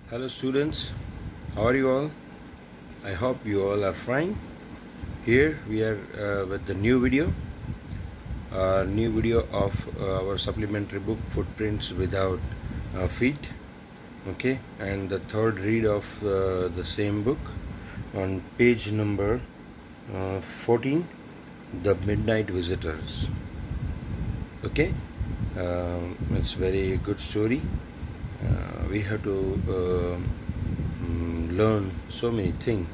Hello students, how are you all? I hope you all are fine. Here we are with the new video of our supplementary book Footprints Without Feet. Okay, and the third read of the same book on page number 14, The Midnight Visitors. Okay, it's very good story. We have to learn so many things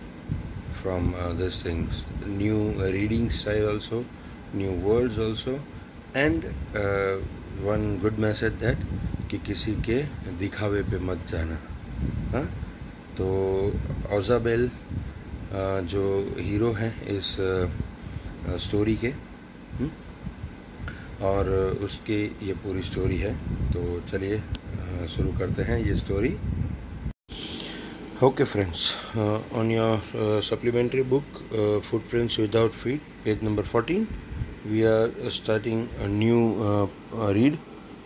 from these things, new reading style also, new words also, and one good message that कि किसी के दिखावे पे मत जाना. हाँ, तो ओजाबेल जो हीरो हैं इस स्टोरी के, और उसकी ये पूरी स्टोरी है. तो चलिए शुरू करते हैं ये story. Okay friends, on your supplementary book Footprints Without Feet, page number 14, we are starting a new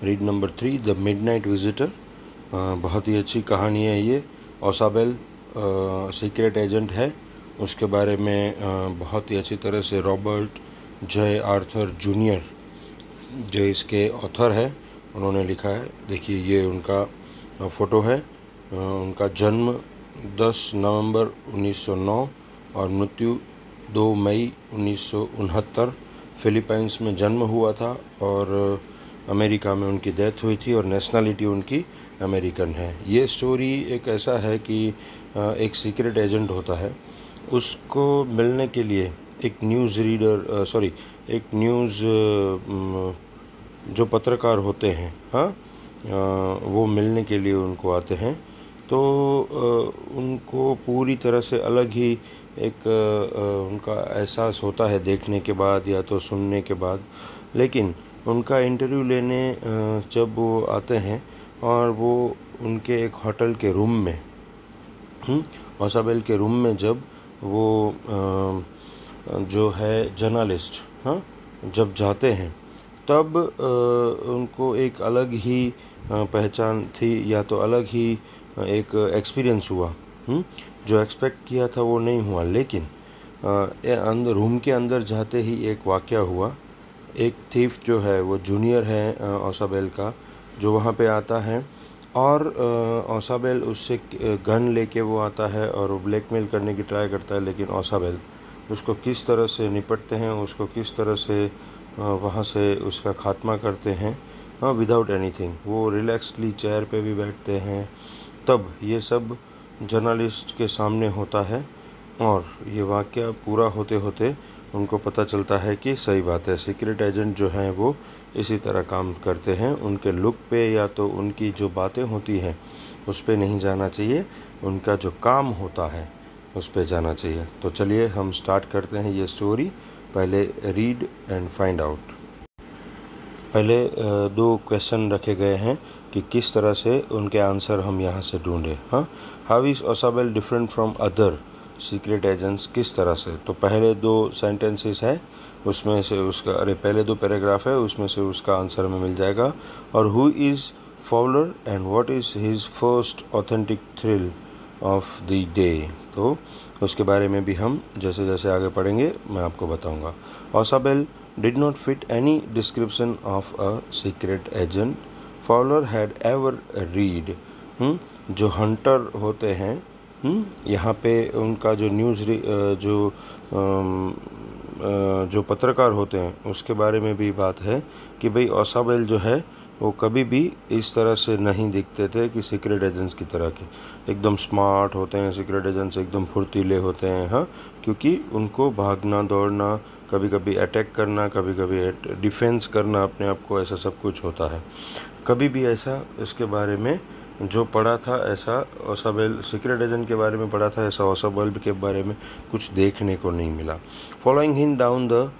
read number 3, The Midnight Visitor. बहुत ही अच्छी कहानी है ये. ओसाबेल सीक्रेट एजेंट है, उसके बारे में बहुत ही अच्छी तरह से रॉबर्ट जे आर्थर जूनियर जो इसके ऑथर है उन्होंने लिखा है. देखिए ये उनका फ़ोटो है. उनका जन्म 10 नवंबर 1909 और मृत्यु 2 मई 1969 फिलीपाइंस में जन्म हुआ था और अमेरिका में उनकी डेथ हुई थी और नेशनलिटी उनकी अमेरिकन है. ये स्टोरी एक ऐसा है कि एक सीक्रेट एजेंट होता है, उसको मिलने के लिए एक न्यूज़ जो पत्रकार होते हैं, हाँ, वो मिलने के लिए उनको आते हैं. तो उनको पूरी तरह से अलग ही एक उनका एहसास होता है देखने के बाद या तो सुनने के बाद. लेकिन उनका इंटरव्यू लेने जब वो आते हैं और वो उनके एक होटल के रूम में, ओसाबेल के रूम में जब वो जो है जर्नलिस्ट, हाँ, जब जाते हैं तब उनको एक अलग ही पहचान थी या तो अलग ही एक एक्सपीरियंस हुआ. जो एक्सपेक्ट किया था वो नहीं हुआ. लेकिन अंदर रूम के अंदर जाते ही एक वाक़या हुआ. एक थीफ जो है वो जूनियर है ओसाबेल का, जो वहाँ पे आता है और ओसाबेल उससे गन लेके वो आता है और ब्लैकमेल करने की ट्राई करता है. लेकिन ओसाबेल उसको किस तरह से निपटते हैं, उसको किस तरह से वहाँ से उसका खात्मा करते हैं, हाँ, विदाउट एनीथिंग. वो रिलैक्सली चेयर पे भी बैठते हैं. तब ये सब जर्नलिस्ट के सामने होता है और ये वाक़या पूरा होते होते उनको पता चलता है कि सही बात है, सीक्रेट एजेंट जो हैं वो इसी तरह काम करते हैं. उनके लुक पे या तो उनकी जो बातें होती हैं उस पे नहीं जाना चाहिए, उनका जो काम होता है उस पे जाना चाहिए. तो चलिए हम स्टार्ट करते हैं ये स्टोरी. पहले रीड एंड फाइंड आउट. पहले 2 क्वेश्चन रखे गए हैं कि किस तरह से उनके आंसर हम यहाँ से ढूंढें. हाँ, how is Ausable different from other secret agents, किस तरह से. तो पहले 2 सेंटेंसेस है, उसमें से उसका पहले 2 पैराग्राफ है, उसमें से उसका आंसर हमें मिल जाएगा. और who is Fowler and what is his first authentic thrill of the day. तो उसके बारे में भी हम जैसे जैसे आगे पढ़ेंगे मैं आपको बताऊंगा. ओसाबेल did not fit any description of a secret agent Fowler had ever read. जो हंटर होते हैं, यहाँ पे उनका जो जो पत्रकार होते हैं उसके बारे में भी बात है कि भाई ओसाबेल जो है वो कभी भी इस तरह से नहीं दिखते थे कि सीक्रेट एजेंट्स की तरह के. एकदम स्मार्ट होते हैं सीक्रेट एजेंट्स, एकदम फुर्तीले होते हैं, हाँ, क्योंकि उनको भागना दौड़ना, कभी कभी अटैक करना, कभी कभी डिफेंस करना अपने आप को, ऐसा सब कुछ होता है. कभी भी ऐसा इसके बारे में जो पढ़ा था, ऐसा ओसाबेल सीक्रेट एजेंट के बारे में पढ़ा था, ऐसा ओसाबेल के बारे में कुछ देखने को नहीं मिला. Following him down the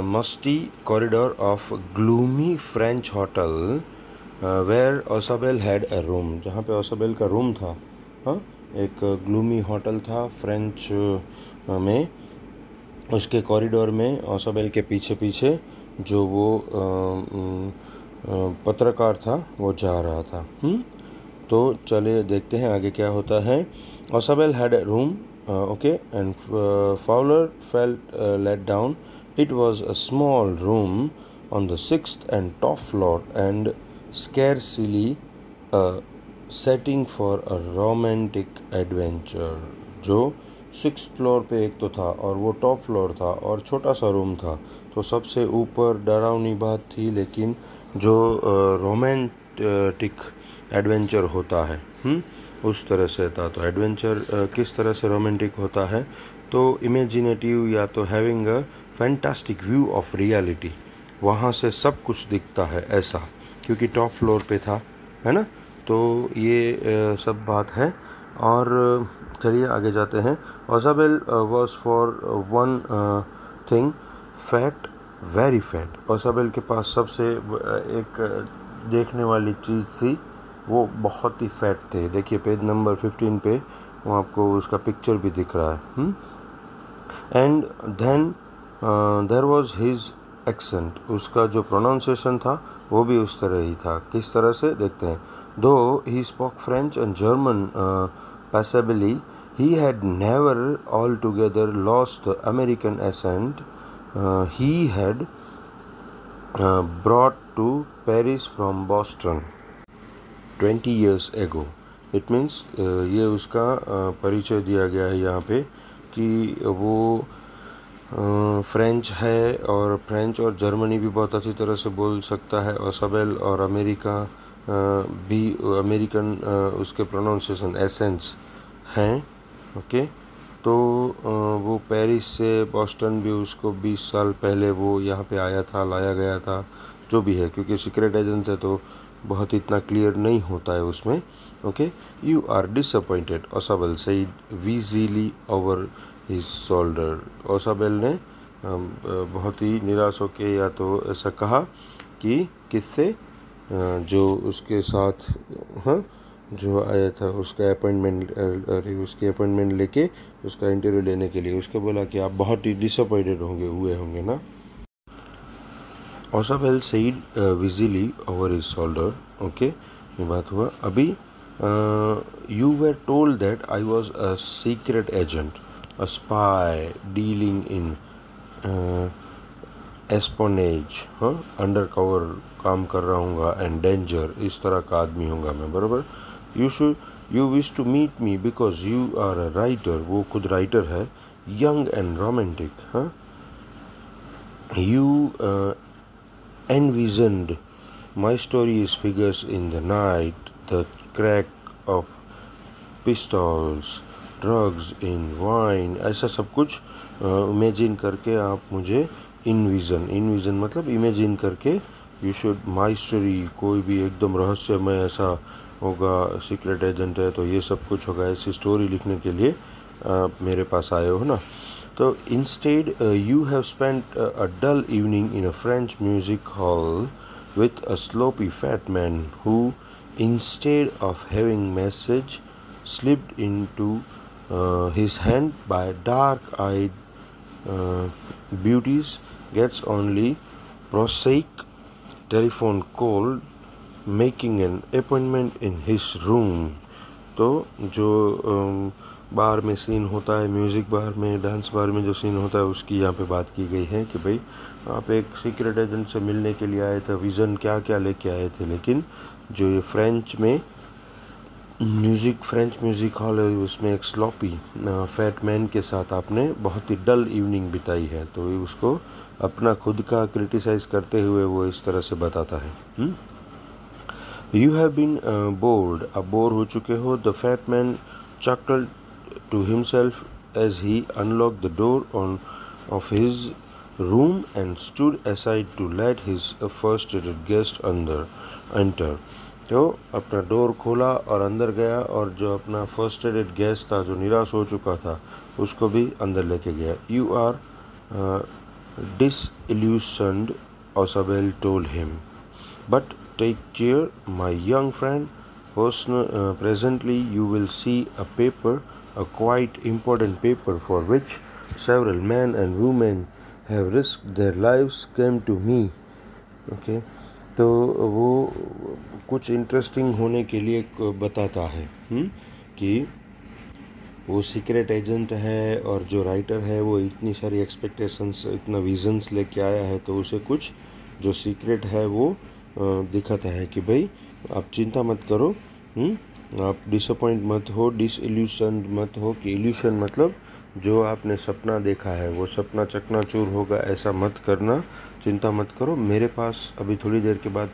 musty corridor of gloomy French hotel where ओसाबेल had a room. जहाँ पे ओसाबेल का रूम था, हाँ, एक ग्लूमी होटल था फ्रेंच में. उसके कॉरिडोर में ओसाबेल के पीछे पीछे जो वो पत्रकार था वो जा रहा था. तो चले देखते हैं आगे क्या होता है. Osabel had a room, okay, and Fowler felt let down. It was a small room on the 6th and top floor and scarcely a setting for a romantic adventure. जो 6th फ्लोर पे एक तो था और वो top floor था और छोटा सा रूम था, तो सबसे ऊपर डरावनी बात थी, लेकिन जो रोमांटिक एडवेंचर होता है उस तरह से था. तो एडवेंचर किस तरह से रोमांटिक होता है, तो इमेजिनेटिव या तो having a fantastic view of reality, वहाँ से सब कुछ दिखता है ऐसा, क्योंकि टॉप फ्लोर पे था, है ना. तो ये सब बात है. और चलिए आगे जाते हैं. Ausable was for one thing fat, very fat. Ausable के पास सबसे एक देखने वाली चीज़ थी, वो बहुत ही फैट थे. देखिए पेज नंबर 15 पे वो आपको उसका पिक्चर भी दिख रहा है. And then there was his accent, उसका जो प्रोनाउंसिएशन था वो भी उस तरह ही था. किस तरह से देखते हैं. दो he spoke French and German passably, he had never altogether lost the American accent he had brought to Paris from Boston 20 years ago. It means ये उसका परिचय दिया गया है यहाँ पे कि वो फ्रेंच है और फ्रेंच और जर्मनी भी बहुत अच्छी तरह से बोल सकता है. ओसाबेल और अमेरिका भी अमेरिकन उसके प्रोनाउंसिएशन एसेंस हैं. ओके, तो वो पेरिस से बॉस्टन भी उसको 20 साल पहले वो यहाँ पे आया था, लाया गया था, जो भी है, क्योंकि सीक्रेट एजेंट है तो बहुत इतना क्लियर नहीं होता है उसमें. Okay, you are disappointed, Ausable said wheezily over his shoulder. Ausable ने बहुत ही निराश होके या तो ऐसा कहा कि किससे, जो उसके साथ जो आया था उसका उसकी अपॉइंटमेंट लेके उसका इंटरव्यू लेने के लिए. उसको बोला कि आप बहुत ही डिसअपॉइंटेड हुए होंगे ना. Ausable said wheezily over his shoulder. Okay, ये बात हुआ. अभी you were told that I was a secret agent, a spy dealing in espionage, undercover काम कर रहा हूँगा, एंड डेंजर, इस तरह का आदमी होगा मैं, बराबर. You wish to meet me because you are a writer, वो खुद राइटर है, young and romantic. You envisioned my stories figures in the night, the crack of pistols, drugs in wine, ऐसा सब कुछ इमेजिन करके आप मुझे इनविज़न मतलब इमेजिन करके, यू शुड माई स्टोरी, कोई भी एकदम रहस्यमय ऐसा होगा, सीक्रेट एजेंट है तो ये सब कुछ होगा, ऐसी स्टोरी लिखने के लिए आप मेरे पास आए हो ना. So instead, you have spent a dull evening in a French music hall with a sloppy fat man who, instead of having message slipped into his hand by dark-eyed beauties, gets only prosaic telephone call, making an appointment in his room. तो जो बार में scene होता है, music बार में, dance bar में जो scene होता है, उसकी यहाँ पे बात की गई है कि भाई आप एक सीक्रेट एजेंट से मिलने के लिए आए थे, विज़न क्या क्या लेके आए थे, लेकिन जो ये फ्रेंच म्यूज़िक हॉल है उसमें एक स्लॉपी फैट मैन के साथ आपने बहुत ही डल इवनिंग बिताई है. तो उसको अपना खुद का क्रिटिसाइज़ करते हुए वो इस तरह से बताता है. यू हैव बीन बोर्ड, अब बोर हो चुके हो. The fat man chuckled to himself as he unlocked the door of his room and stood aside to let his frustrated guest enter. तो अपना डोर खोला और अंदर गया, और जो अपना फ्रस्ट्रेटेड गेस्ट था, जो निराश हो चुका था, उसको भी अंदर लेके गया. You are disillusioned, Osabel told him, but take cheer, my young friend. Presently you will see a paper, a quite important paper for which several men and women have risked their lives, came to me. Okay, तो वो कुछ interesting होने के लिए बताता है कि वो सीक्रेट एजेंट है और जो राइटर है वो इतनी सारी एक्सपेक्टेशंस, इतना विजन्स लेके आया है, तो उसे कुछ जो सीक्रेट है वो दिखाता है कि भाई आप चिंता मत करो, आप डिसअपॉइंट मत हो, डिसइल्यूशन मत हो, कि इल्यूशन मतलब जो आपने सपना देखा है वो सपना चकनाचूर होगा, ऐसा मत करना, चिंता मत करो। मेरे पास अभी थोड़ी देर के बाद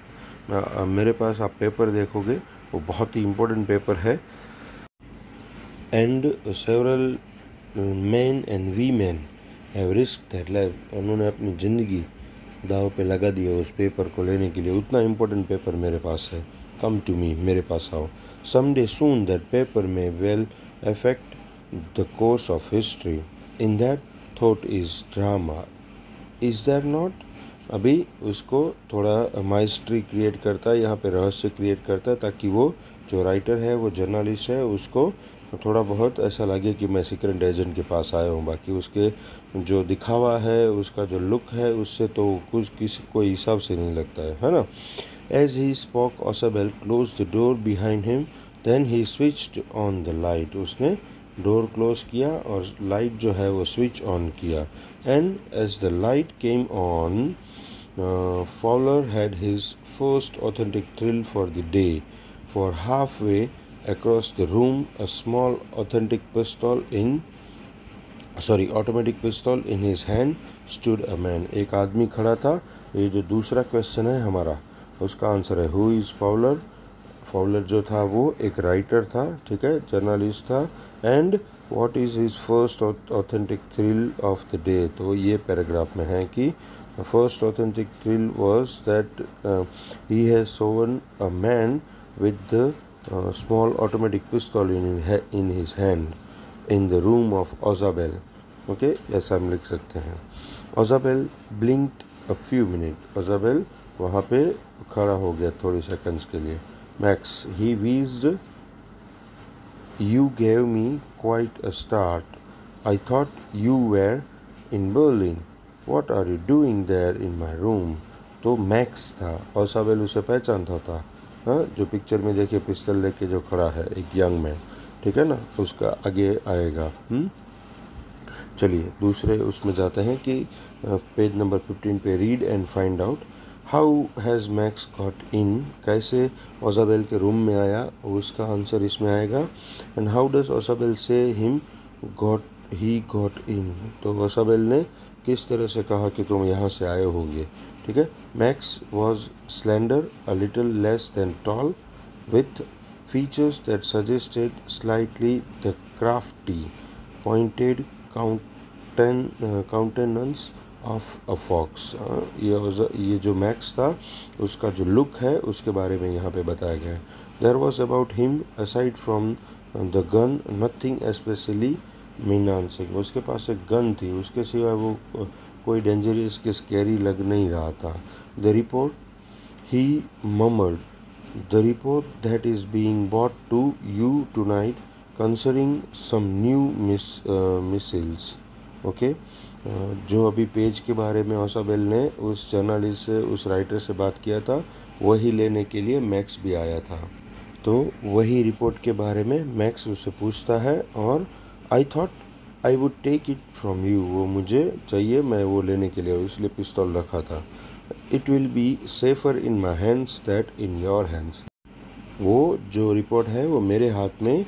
मेरे पास आप पेपर देखोगे, वो बहुत ही इम्पोर्टेंट पेपर है। And several men and women have risk that life, उन्होंने अपनी ज़िंदगी दाव पे लगा दी है उस पेपर को लेने के लिए, उतना इम्पोर्टेंट पेपर मेरे पास है। कम टू मी, मेरे पास आओ। समडे सून दैट पेपर में well affect the course of history, in that thought is drama, is that not. अभी उसको थोड़ा माइस्ट्री क्रिएट करता है, यहाँ पे रहस्य क्रिएट करता है, ताकि वो जो राइटर है, वो जर्नलिस्ट है, उसको थोड़ा बहुत ऐसा लगे कि मैं सीक्रेट एजेंट के पास आया हूँ। बाकी उसके जो दिखावा है, उसका जो लुक है, उससे तो कुछ किसी कोई हिसाब से नहीं लगता है ना। As he spoke Ausable close the door behind him, then he switched on the light, उसने डोर क्लोज किया और लाइट जो है वो स्विच ऑन किया। And as the light came on, Fowler had his first authentic thrill for the day, for halfway across the room a small automatic pistol in his hand stood a man. एक आदमी खड़ा था। ये जो दूसरा question है हमारा, उसका आंसर है हु इज़ फाउलर। फाउलर जो था वो एक राइटर था, ठीक है, जर्नलिस्ट था। And what is his first authentic thrill of the day, तो ये पैराग्राफ में है कि first authentic thrill was that he has seen a man with the small automatic pistol in his hand in the room of Ausable. Okay, ऐसा हम लिख सकते हैं। ओजाबेल ब्लिंक्ड अ फ्यू मिनट, ओजाबेल वहाँ पे खड़ा हो गया थोड़ी सेकंड्स के लिए। Max, he wheezed, you gave me quite a start. I thought you were in Berlin. What are you doing there in my room? तो मैक्स था, ओसाबेल उसे पहचानता था, हाँ, जो पिक्चर में देखिए पिस्टल लेके जो खड़ा है, एक यंग मैन, ठीक है ना, उसका आगे आएगा। चलिए दूसरे उसमें जाते हैं कि पेज नंबर 15 पे read and find out how has max got in, कैसे ओसाबेल के रूम में आया, उसका आंसर इसमें आएगा। एंड हाउ डज ओसाबेल से हिम ही गॉट इन, तो ओसाबेल ने किस तरह से कहा कि तुम यहाँ से आए होगे, ठीक है। Max was slender, a little less than tall, with features that suggested slightly the crafty pointed countenance of a fox. ये जो मैक्स था उसका जो लुक है उसके बारे में यहाँ पे बताया गया है। There was about him aside from the gun nothing especially menacing, उसके पास एक गन थी, उसके सिवा वो कोई डेंजरस के स्कैरी लग नहीं रहा था। The report he mumbled, the report that is being brought to you tonight concerning some new missiles. Okay, जो अभी पेज के बारे में ओसाबेल ने उस जर्नलिस्ट से, उस राइटर से बात किया था, वही लेने के लिए मैक्स भी आया था। तो वही रिपोर्ट के बारे में मैक्स उससे पूछता है और I thought I would take it from you, वो मुझे चाहिए, मैं वो लेने के लिए इसलिए पिस्तौल रखा था। It will be safer in my hands that in your hands, वो जो रिपोर्ट है वो मेरे हाथ में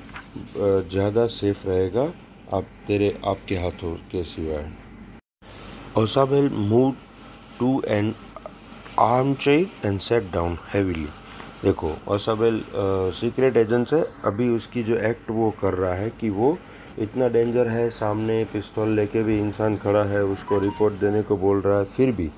ज़्यादा सेफ रहेगा आपके हाथों के सिवाय। Ausable move to an armchair and sat down heavily. देखो ओसाबेल सीक्रेट एजेंट है, अभी उसकी जो एक्ट वो कर रहा है कि वो इतना डेंजर है, सामने पिस्तौल लेके भी इंसान खड़ा है, उसको रिपोर्ट देने को बोल रहा है, फिर भी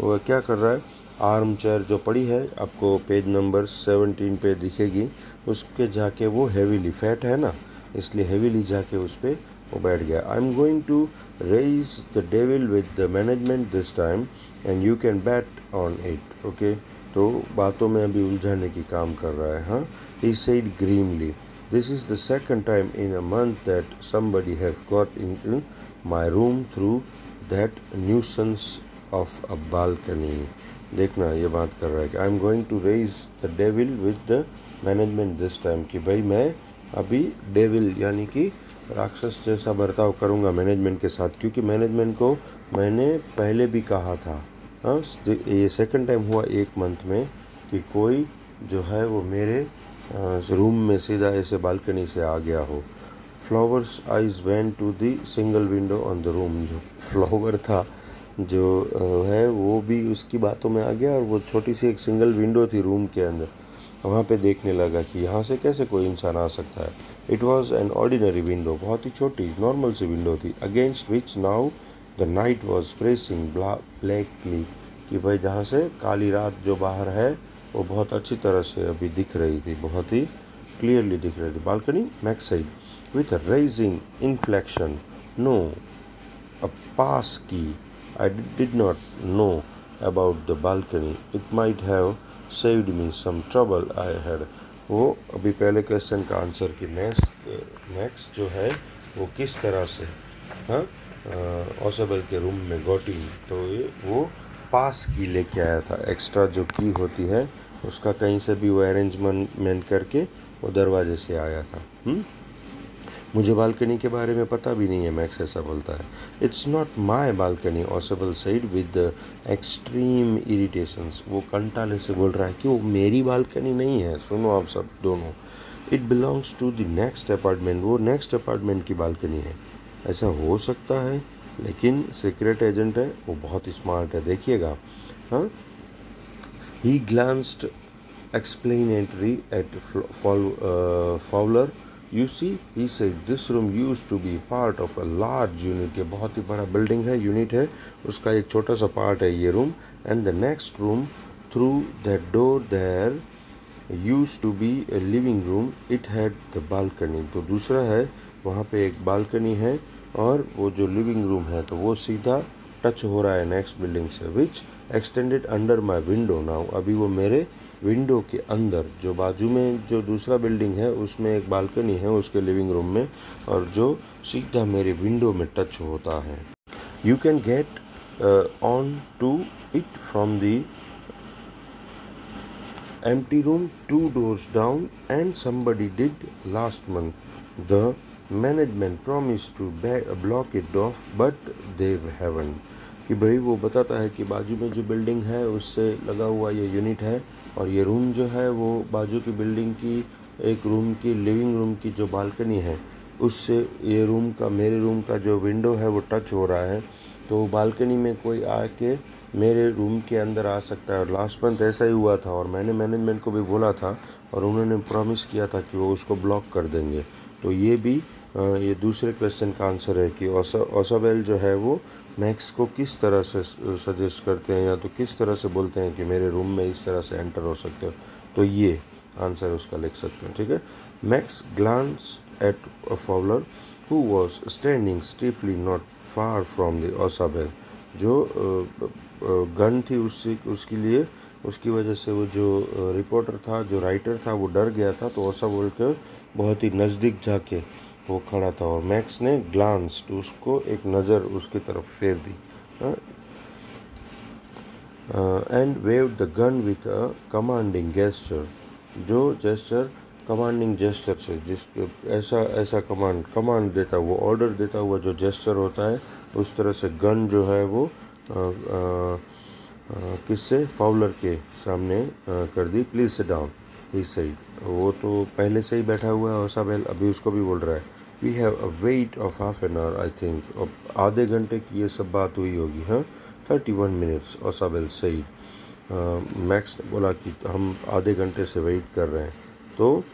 वो क्या कर रहा है, आर्म चेयर जो पड़ी है आपको पेज नंबर 17 पे दिखेगी, उसके जाके वो हैवीली, फैट है ना इसलिए हैवीली जाके उस पर वो बैठ गया। I am going to raise the devil with the management this time and you can bet on it. Okay, तो बातों में अभी उलझाने की काम कर रहा है। हाँ, he said grimly, this is the second time in a month that somebody have got into my room through that nuisance of a balcony। देखना ये बात कर रहा है कि I am going to raise the devil with the management this time, कि भाई मैं अभी डेविल यानी कि राक्षस जैसा बर्ताव करूँगा मैनेजमेंट के साथ, क्योंकि मैनेजमेंट को मैंने पहले भी कहा था। हाँ, ये सेकंड टाइम हुआ 1 मंथ में कि कोई जो है वो मेरे रूम में सीधा ऐसे बालकनी से आ गया हो। Flowers eyes went to the single window on the room, जो फ्लावर था जो है वो भी उसकी बातों में आ गया, और वो छोटी सी एक सिंगल विंडो थी रूम के अंदर, वहाँ पे देखने लगा कि यहाँ से कैसे कोई इंसान आ सकता है। It was an ordinary window, बहुत ही छोटी नॉर्मल सी विंडो थी, against which now the night was pressing blackly, कि भाई जहाँ से काली रात जो बाहर है वो बहुत अच्छी तरह से अभी दिख रही थी, बहुत ही क्लियरली दिख रही थी। Balcony Max said with rising inflection, no a pass key. I did not know about the balcony. It might have saved me some trouble I had. वो अभी पहले क्वेश्चन का आंसर कि मैक्स जो है वो किस तरह से हाँ ओसेबल के रूम में गोटी, तो ये वो पास की लेके आया था। एक्स्ट्रा जो की होती है उसका कहीं से भी वो अरेंजमेंट करके वो दरवाजे से आया था। मुझे बालकनी के बारे में पता भी नहीं है, मैक्स ऐसा बोलता है। It's not my balcony, Ausable said with extreme irritations. वो कंटाले से बोल रहा है कि वो मेरी बालकनी नहीं है, सुनो आप सब दोनों। It belongs to the next apartment, वो नेक्स्ट अपार्टमेंट की बालकनी है। ऐसा हो सकता है, लेकिन सीक्रेट एजेंट है, वो बहुत स्मार्ट है, देखिएगा। हाँ, ही glanced explanatory at Fowler. You see, he said, this room used to be part of a large unit. ये बहुत ही बड़ा बिल्डिंग है, यूनिट है, उसका एक छोटा सा पार्ट है ये room. And the next room through that door there use to be a living room, it had the balcony. तो दूसरा है, वहाँ पे एक बालकनी है, और वो जो लिविंग रूम है तो वो सीधा टच हो रहा है नेक्स्ट बिल्डिंग से, which extended under my window now. अभी वो मेरे विंडो के अंदर, जो बाजू में जो दूसरा बिल्डिंग है उसमें एक बालकनी है उसके लिविंग रूम में, और जो सीधा मेरे विंडो में टच होता है। You can get on to it from the empty room 2 doors down, and somebody did last month. The management promised to block it off, but they haven't. कि भाई वो बताता है कि बाजू में जो बिल्डिंग है उससे लगा हुआ ये यूनिट है, और ये रूम जो है वो बाजू की बिल्डिंग की एक रूम की लिविंग रूम की जो बालकनी है उससे ये रूम का, मेरे रूम का जो विंडो है वो टच हो रहा है, तो बालकनी में कोई आके मेरे रूम के अंदर आ सकता है। और लास्ट मंथ ऐसा ही हुआ था, और मैंने मैनेजमेंट को भी बोला था, और उन्होंने प्रॉमिस किया था कि वो उसको ब्लॉक कर देंगे। तो ये भी ये दूसरे क्वेश्चन का आंसर है कि ओसाबेल जो है वो मैक्स को किस तरह से सजेस्ट करते हैं, या तो किस तरह से बोलते हैं कि मेरे रूम में इस तरह से एंटर हो सकते हो, तो ये आंसर उसका लिख सकते हैं, ठीक है। Max glanced at Fowler who was standing stiffly not far from the Ausable. जो गन थी उसके लिए, उसकी वजह से वो जो रिपोर्टर था, जो राइटर था, वो डर गया था, तो ऐसा बोल कर बहुत ही नज़दीक जाके वो खड़ा था, और मैक्स ने ग्लांस तो उसको एक नज़र उसकी तरफ फेर दी, and waved the gun with a commanding gesture. जो जेस्चर कमांडिंग जेस्चर से, जिसके ऐसा कमांड देता, वो ऑर्डर देता हुआ जो जेस्चर होता है, उस तरह से गन जो है वो किससे, फाउलर के सामने कर दी। Please sit down he said. वो तो पहले से ही बैठा हुआ है ओसाबेल, अभी उसको भी बोल रहा है we have a wait of half an hour I think. अब आधे घंटे की ये सब बात हुई होगी। हाँ, 31 मिनट्स ओसाबेल सेड। मैक्स ने बोला कि हम आधे घंटे से वेट कर रहे हैं, तो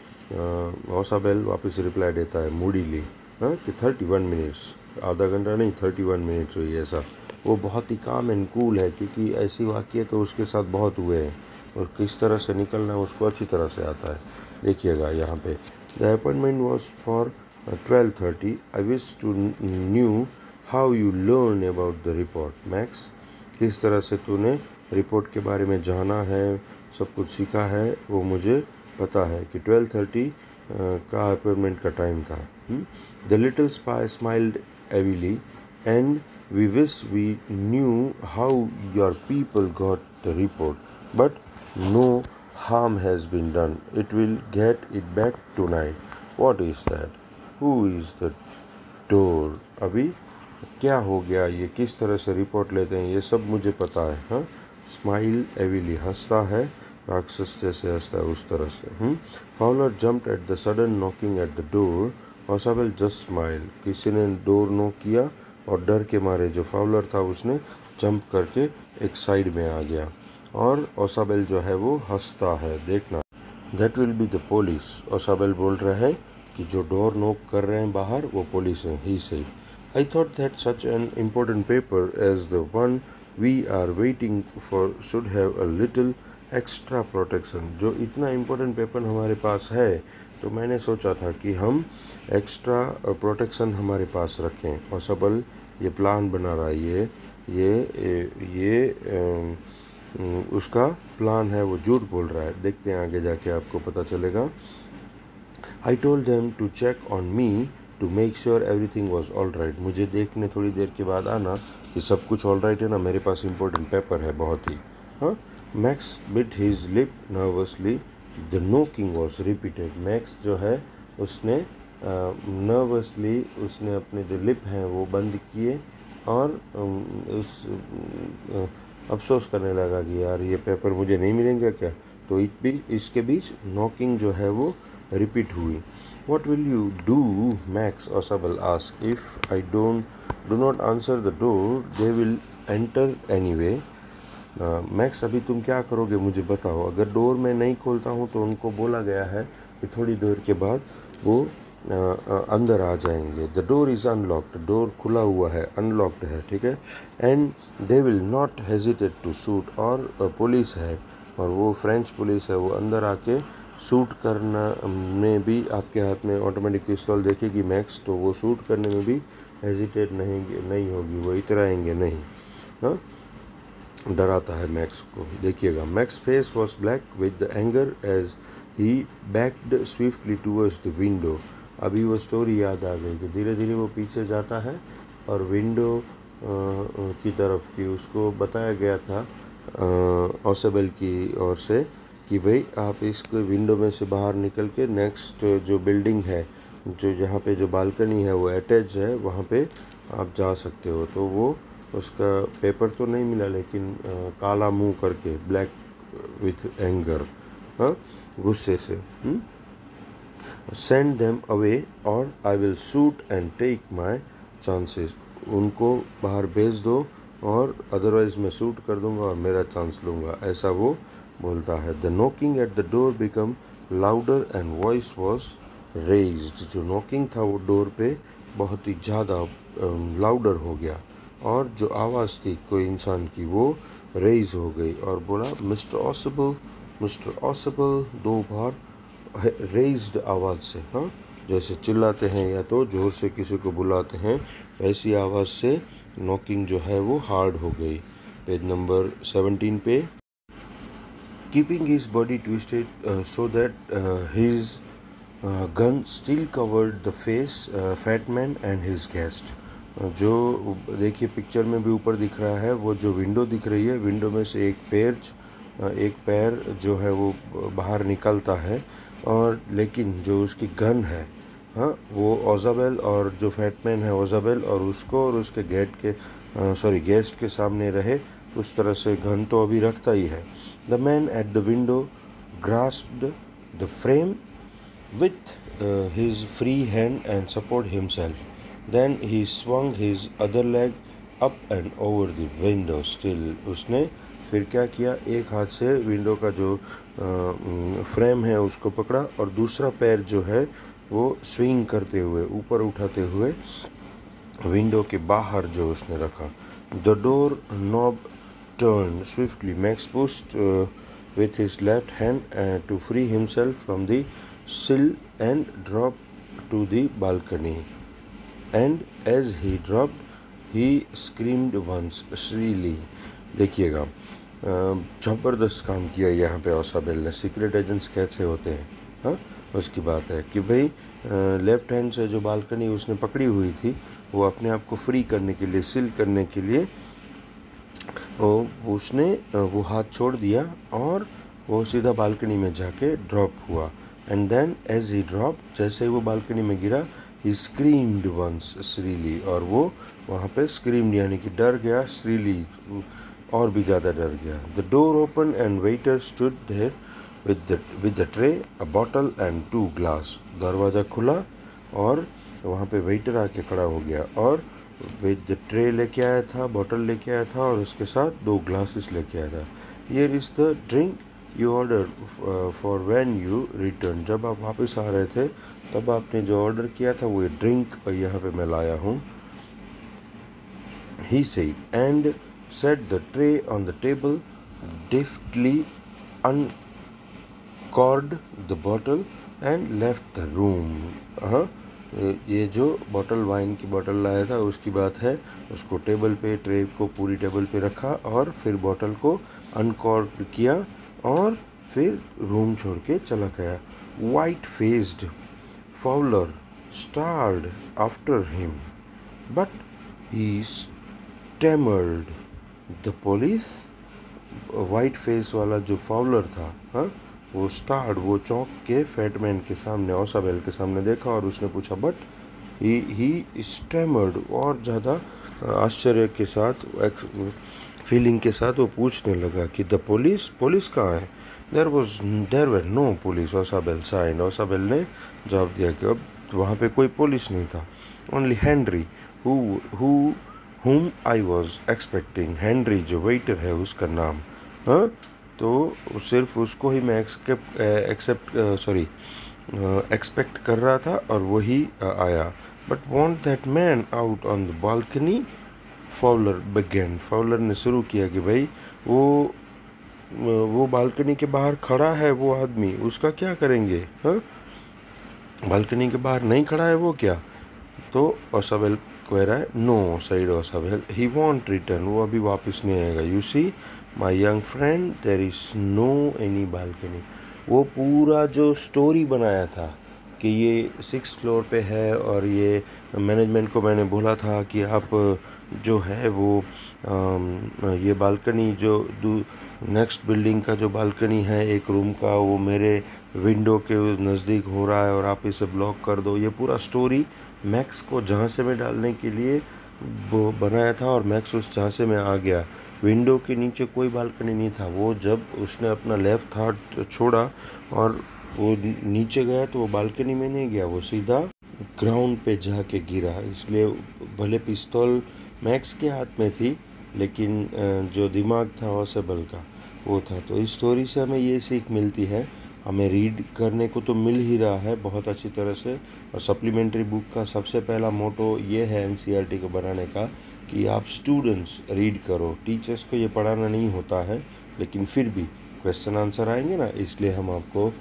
ओसाबेल वापस रिप्लाई देता है मूडीली, हाँ, कि 31 मिनट्स, आधा घंटा नहीं 31 मिनट्स हुई। ऐसा वो बहुत ही काम एंड कूल है, क्योंकि ऐसी वाक़ये तो उसके साथ बहुत हुए हैं, और किस तरह से निकलना है उसको अच्छी तरह से आता है। देखिएगा यहाँ पे, the appointment was for 12:30। I wish to know how you learn about the report. Max, किस तरह से तूने रिपोर्ट के बारे में जाना है, सब कुछ सीखा है, वो मुझे पता है कि 12:30 का अपॉइंटमेंट का टाइम था। The little spy smiled evilly, and we wish we knew how your people got the report, but no harm has been done. It will get it back tonight. What is that? Who is the door? अभी क्या हो गया, ये किस तरह से report लेते हैं, ये सब मुझे पता है. हाँ, स्माइल एविली, हंसता है राक्षस जैसे हंसता है उस तरह से. Fowler jumped at the sudden knocking at the door. Ausable just smile. किसी ने डोर नॉक किया और डर के मारे जो फाउलर था उसने जंप करके एक साइड में आ गया और ओसाबेल जो है वो हंसता है. देखना, that will be the police. Ausable बोल रहे हैं कि जो डोर नॉक कर रहे हैं बाहर वो पुलिस है. He said I thought that such an important paper as the one we are waiting for should have a little extra protection. जो इतना इम्पोर्टेंट पेपर हमारे पास है तो मैंने सोचा था कि हम एक्स्ट्रा प्रोटेक्शन हमारे पास रखें. ओसाबेल ये प्लान बना रहा है, ये उसका प्लान है, वो झूठ बोल रहा है. देखते हैं आगे जाके आपको पता चलेगा. I told them to check on me to make sure everything was all right. मुझे देखने थोड़ी देर के बाद आना कि सब कुछ ऑल राइट है ना, मेरे पास इम्पोर्टेंट पेपर है बहुत ही. हाँ, max bit his lip nervously. The knocking was repeated. Max जो है उसने नर्वसली उसने अपने जो लिप हैं वो बंद किए और उस अफसोस करने लगा कि यार ये पेपर मुझे नहीं मिलेंगे क्या. तो इसके बीच नॉकिंग जो है वो रिपीट हुई. What will you do Max? Ausable ask. If I do not answer the door they will enter anyway. Max, अभी तुम क्या करोगे मुझे बताओ. अगर डोर मैं नहीं खोलता हूँ तो उनको बोला गया है कि थोड़ी देर के बाद वो अंदर आ जाएंगे. The door is unlocked. Door खुला हुआ है, अनलॉक्ड है, ठीक है. And they will not hesitate to shoot. और पुलिस है और वो फ्रेंच पुलिस है, वो अंदर आके शूट करना में भी आपके हाथ में ऑटोमेटिक पिस्तौल देखेगी मैक्स, तो वो शूट करने में भी हेजिटेट नहीं होगी, वो इतराएंगे नहीं. हाँ, डराता है मैक्स को. देखिएगा, Max face was black with the anger as he backed swiftly towards the window. अभी वो स्टोरी याद आ गई कि धीरे धीरे वो पीछे जाता है और विंडो की तरफ की उसको बताया गया था ओसाबेल की ओर से कि भाई आप इसको विंडो में से बाहर निकल के नेक्स्ट जो बिल्डिंग है, जो जहाँ पे जो बालकनी है वो अटैच है, वहाँ पे आप जा सकते हो. तो वो उसका पेपर तो नहीं मिला लेकिन काला मुंह करके, ब्लैक विथ एंगर, हाँ, गुस्से से. सेंड देम अवे और I will shoot and take my chances. उनको बाहर भेज दो और अदरवाइज मैं शूट कर दूंगा और मेरा चांस लूँगा, ऐसा वो बोलता है. The knocking at the door become louder and voice was raised. जो नॉकिंग था वो डोर पे बहुत ही ज़्यादा लाउडर हो गया और जो आवाज़ थी कोई इंसान की वो रेज हो गई और बोला मिस्टर ओसाबेल, मिस्टर ओसाबेल, 2 बार रेज्ड आवाज़ से. हाँ, जैसे चिल्लाते हैं या तो ज़ोर से किसी को बुलाते हैं, वैसी आवाज़ से नॉकिंग जो है वो हार्ड हो गई. पेज नंबर 17 पे. Keeping his body twisted so that his gun still covered the face fat man and his guest. जो देखिए पिक्चर में भी ऊपर दिख रहा है, वो जो विंडो दिख रही है, विंडो में से एक पैर जो है वो बाहर निकलता है और लेकिन जो उसकी गन है, हाँ, वो ओसाबेल और जो फैटमैन है ओसाबेल और उसको और उसके गेस्ट के सामने रहे उस तरह से गन तो अभी रखता ही है. The man at the window grasped the frame with his free hand and support himself. Then he swung his other leg up and over the window still. उसने फिर क्या किया, एक हाथ से विंडो का जो फ्रेम है उसको पकड़ा और दूसरा पैर जो है वो स्विंग करते हुए, ऊपर उठाते हुए विंडो के बाहर जो उसने रखा. The door knob turn swiftly. Max pushed with his left hand to free himself from the sill and drop to the balcony. And as he dropped, he screamed once shrilly. देखिएगा, ज़बरदस्त काम किया यहाँ पे ओसाबेल ने. सीक्रेट एजेंट्स कैसे होते हैं, हाँ, उसकी बात है कि भाई लेफ्ट हैंड से जो बालकनी उसने पकड़ी हुई थी वो अपने आप को फ्री करने के लिए, सील करने के लिए उसने वो हाथ छोड़ दिया और वो सीधा बालकनी में जाके ड्रॉप हुआ। And then as he drop, जैसे ही वो बालकनी में गिरा, ही स्क्रीम्ड वंस श्रीली, और वो वहाँ पे स्क्रीम्ड यानी कि डर गया, श्रीली और भी ज़्यादा डर गया। The door open and waiter stood there with the tray, a bottle and 2 glass. दरवाज़ा खुला और वहाँ पे वेटर आके खड़ा हो गया और विद द ट्रे लेके आया था, बॉटल लेके आया था और उसके साथ 2 ग्लासेस लेके आया था। Here is the drink you order for when you return. जब आप वापस आ रहे थे तब आपने जो ऑर्डर किया था वो ड्रिंक यहाँ पे मैं लाया हूँ। He said, and set the tray on the table, deftly uncorked the bottle and left the room. हाँ, ये जो बॉटल, वाइन की बॉटल लाया था उसकी बात है। उसको टेबल पे, ट्रे को पूरी टेबल पे रखा और फिर बॉटल को अनकॉर्क किया और फिर रूम छोड़ के चला गया। White faced Fowler stared after him but he stammered the police. White face वाला जो फाउलर था, हाँ, वो स्टार्ड, वो चौंक के फैटमैन के सामने, ओसाबेल के सामने देखा और उसने पूछा, बट ही स्टैमर्ड, और ज़्यादा आश्चर्य के साथ, फीलिंग के साथ वो पूछने लगा कि द पुलिस, पुलिस कहाँ है? देर वर नो पुलिस, ओसाबेल साइड। ओसाबेल ने जवाब दिया कि अब वहाँ पे कोई पुलिस नहीं था। Only Henry whom I was expecting। Henry जो वेटर है उसका नाम, हाँ, तो सिर्फ उसको ही मैं एक्सपेक्ट कर रहा था और वही आया। But want that man out on the balcony, Fowler began. Fowler ने शुरू किया कि भाई वो बालकनी के बाहर खड़ा है, वो आदमी, उसका क्या करेंगे? हाँ, बालकनी के बाहर नहीं खड़ा है वो क्या? तो ओसाबेल कह रहा है, no said Osabel, he want return, वो अभी वापस नहीं आएगा। You see my young friend, there is no any balcony. वो पूरा जो स्टोरी बनाया था कि ये 6th फ्लोर पे है और ये मैनेजमेंट को मैंने बोला था कि आप जो है वो ये बालकनी जो नेक्स्ट बिल्डिंग का जो बालकनी है एक रूम का, वो मेरे विंडो के नज़दीक हो रहा है और आप इसे ब्लॉक कर दो। ये पूरा स्टोरी मैक्स को झांसे में डालने के लिए वो बनाया था और मैक्स उस झांसे में आ गया। विंडो के नीचे कोई बालकनी नहीं था। वो जब उसने अपना लेफ्ट हाथ छोड़ा और वो नीचे गया तो वो बालकनी में नहीं गया, वो सीधा ग्राउंड पे जाके गिरा। इसलिए भले पिस्तौल मैक्स के हाथ में थी लेकिन जो दिमाग था ओसाबेल का वो था। तो इस स्टोरी से हमें ये सीख मिलती है, हमें रीड करने को तो मिल ही रहा है बहुत अच्छी तरह से, और सप्लीमेंट्री बुक का सबसे पहला मोटो ये है एनसीईआरटी को बनाने का कि आप स्टूडेंट्स रीड करो। टीचर्स को ये पढ़ाना नहीं होता है, लेकिन फिर भी क्वेश्चन आंसर आएंगे ना, इसलिए हम आपको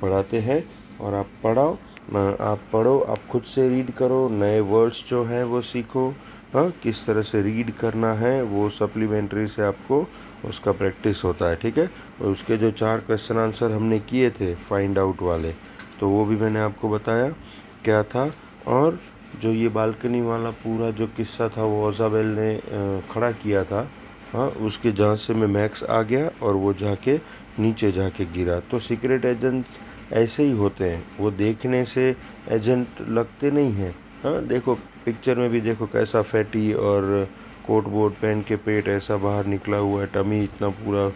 पढ़ाते हैं। और आप पढ़ो, आप खुद से रीड करो, नए वर्ड्स जो हैं वो सीखो, हाँ, किस तरह से रीड करना है वो सप्लीमेंट्री से आपको उसका प्रैक्टिस होता है, ठीक है। और उसके जो 4 क्वेश्चन आंसर हमने किए थे फाइंड आउट वाले, तो वो भी मैंने आपको बताया क्या था। और जो ये बालकनी वाला पूरा जो किस्सा था वो ओसाबेल ने खड़ा किया था, हाँ, उसके झांसे में मैक्स आ गया और वो जाके नीचे जाके गिरा। तो सीक्रेट एजेंट ऐसे ही होते हैं, वो देखने से एजेंट लगते नहीं हैं। हाँ, देखो पिक्चर में भी देखो कैसा फैटी और कोट वोट पहन के पेट ऐसा बाहर निकला हुआ है, टमी इतना पूरा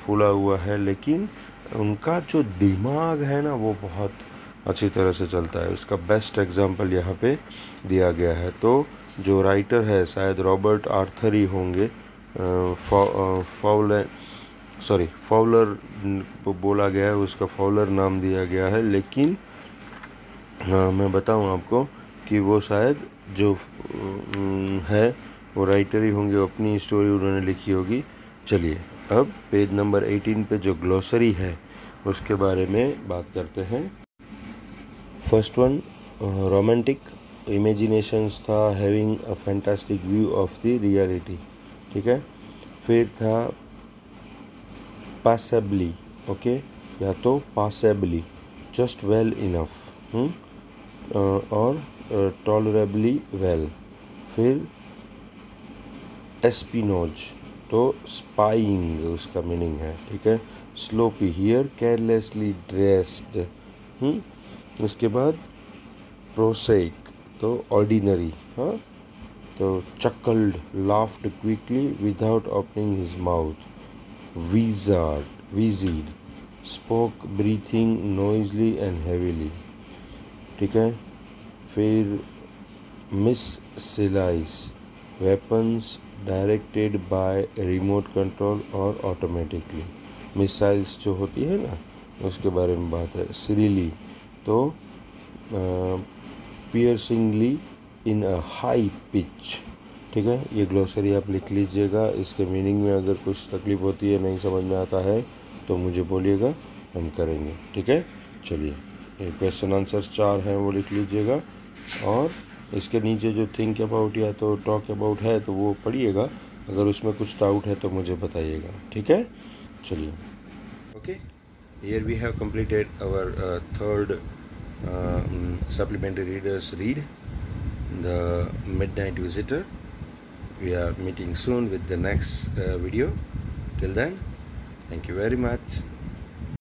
फूला हुआ है, लेकिन उनका जो दिमाग है ना वो बहुत अच्छी तरह से चलता है। उसका बेस्ट एग्जांपल यहाँ पे दिया गया है। तो जो राइटर है शायद रॉबर्ट आर्थर ही होंगे, फाउलर बोला गया है, उसका फाउलर नाम दिया गया है, लेकिन मैं बताऊं आपको कि वो शायद जो है वो राइटर ही होंगे, अपनी स्टोरी उन्होंने लिखी होगी। चलिए अब पेज नंबर 18 पे जो ग्लॉसरी है उसके बारे में बात करते हैं। फर्स्ट वन, रोमांटिक इमेजिनेशंस था, having a fantastic view of the reality, ठीक है। फिर था passably, ओके, या तो passably, जस्ट वेल इनफ, और टॉलरेबली वेल। फिर एस्पिनोज, तो स्पाइंग उसका मीनिंग है, ठीक है। Sloppy here carelessly dressed. उसके बाद प्रोसेक तो ऑर्डिनरी, हाँ। तो chuckled laughed quickly without opening his mouth. Wheezed spoke breathing noisily and heavily, ठीक है। फिर missiles weapons directed by remote control और ऑटोमेटिकली। मिसाइल्स जो होती है ना, उसके बारे में बात है। सिरिली तो पियर्सिंगली इन अ हाई पिच, ठीक है। ये ग्लोसरी आप लिख लीजिएगा। इसके मीनिंग में अगर कुछ तकलीफ होती है, नहीं समझ में आता है तो मुझे बोलिएगा, हम करेंगे, ठीक है। चलिए, ये क्वेश्चन आंसर 4 हैं, वो लिख लीजिएगा। और इसके नीचे जो थिंक अबाउट या तो टॉक अबाउट है तो वो पढ़िएगा। अगर उसमें कुछ डाउट है तो मुझे बताइएगा, ठीक है। चलिए, okay. Here we have completed our third supplementary readers read The Midnight Visitor. We are meeting soon with the next video. Till then, thank you very much.